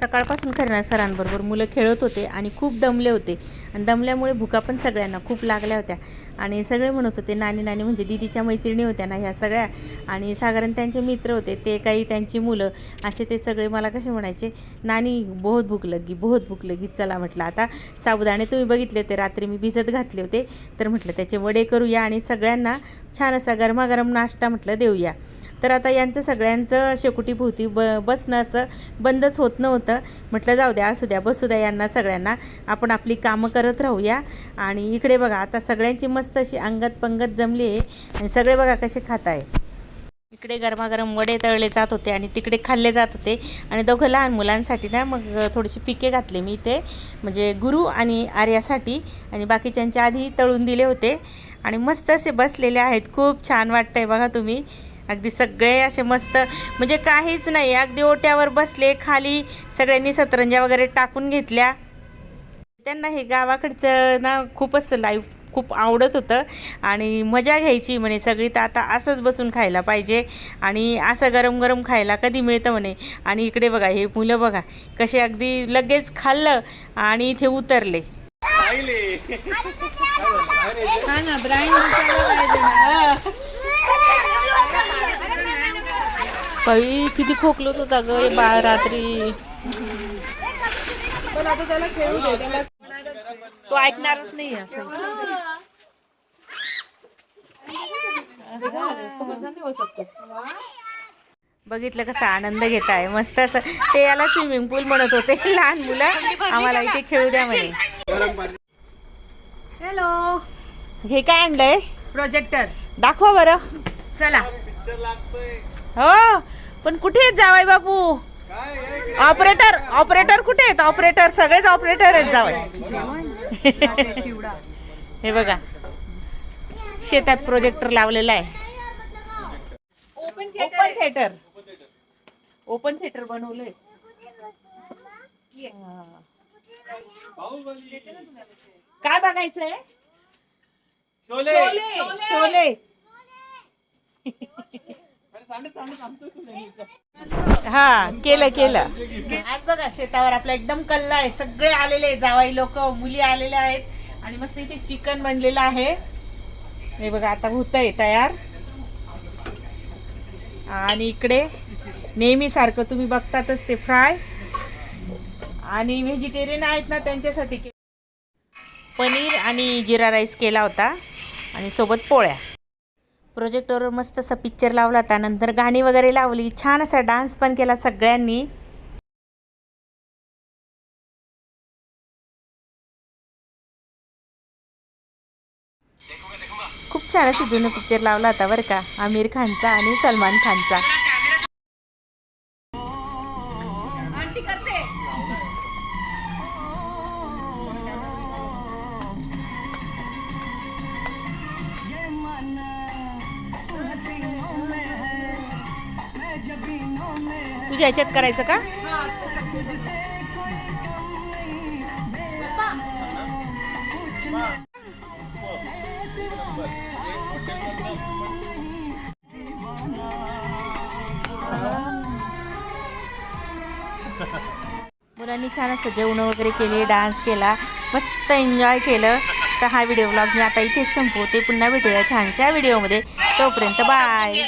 सकाळपासून खरं सरांबरोबर मुलं खेळत होते आणि खूप दमले होते आणि दमल्यामुळे भुका पण सगळ्यांना खूप लागल्या होत्या आणि सगळे म्हणत होते नानी नानी म्हणजे दीदीच्या मैत्रिणी होत्या ना ह्या सगळ्या आणि साधारण त्यांचे मित्र होते ते काही त्यांची मुलं असे ते सगळे मला कसे म्हणायचे नानी बहुत भूक लगी चला म्हटलं आता साबुदाणे तुम्ही बघितले ते रात्री मी भिजत घातले होते तर म्हटलं त्याचे वडे करूया आणि सगळ्यांना छान असा गरमागरम नाश्ता म्हटलं देऊया। तर आता यांचं सगळ्यांचं शेकोटीभोवती बसणं असं बंदच होत नव्हतं। म्हटलं जाऊ द्या असू द्या बसू द्या यांना सगळ्यांना आपण आपली कामं करत राहूया। आणि इकडे बघा आता सगळ्यांची मस्त अशी अंगत पंगत जमली आहे आणि सगळे बघा कसे खात आहे। इकडे गरमागरम वडे तळले जात होते आणि तिकडे खाल्ले जात होते आणि दोघं लहान मुलांसाठी ना मग थोडेसे पिके घातले मी इथे म्हणजे गुरु आणि आर्यासाठी आणि बाकीच्यांच्या आधी तळून दिले होते आणि मस्त असे बसलेले आहेत। खूप छान वाटतंय बघा तुम्ही अगदी सगळे असे मस्त म्हणजे काहीच नाही अगदी ओट्यावर बसले खाली सगळ्यांनी सतरंजा वगैरे टाकून घेतल्या। त्यांना हे गावाकडचं ना खूपच लाईफ खूप आवडत होतं आणि मजा घ्यायची म्हणे सगळी तर आता असंच बसून खायला पाहिजे आणि असं गरम गरम खायला कधी मिळतं म्हणे। आणि इकडे बघा हे मुलं बघा कसे अगदी लगेच खाल्लं आणि इथे उतरले। बाई किती खोकलत होता ग हे बाळ रात्री पण आता त्याला खेळू दे त्याला तो ऐकणारच नाही असं बघितलं कसा आनंद घेत आहे मस्त असं ते याला स्विमिंग पूल म्हणत होते लहान मुलं आम्हाला इथे खेळू द्या म्हणे। हॅलो हे काय आणलंय प्रोजेक्टर दाखवा बरं चला। हो पण कुठे आहेत जावाई बापू ऑपरेटर कुठे आहेत ऑपरेटर सगळेच ऑपरेटर आहेत जावाई। हे बघा शेतात प्रोजेक्टर लावलेला आहे ओपन थिएटर बनवलंय। काय बघायचंय शोले हा केलं आज बघा शेतावर आपला एकदम कल्ला आहे सगळे आलेले जावाई लोक मुली आलेल्या आहेत आणि मस्त इथे चिकन बनलेलं आहे। हे बघा आता होतंय तयार आणि इकडे नेहमी सारखं तुम्ही बघतातच ते फ्राय आणि व्हेजिटेरियन आहेत ना त्यांच्यासाठी पनीर आणि जिरा राईस केला होता आणि सोबत पोळ्या। प्रोजेक्टवर मस्त असा पिक्चर लावला होता नंतर गाणी वगैरे लावली छान असा डान्स पण केला सगळ्यांनी। खूप छान असं जुनं पिक्चर लावला होता बरं का आमिर खानचा आणि सलमान खानचा। तुझ्या ह्याच्यात करायचं का मुलांनी छान असं जेवण वगैरे केले डान्स केला मस्त एन्जॉय केलं। तर हा व्हिडिओ ब्लॉग मी आता इथेच संपवते पुन्हा भेटूया छानशा व्हिडिओमध्ये तोपर्यंत बाय।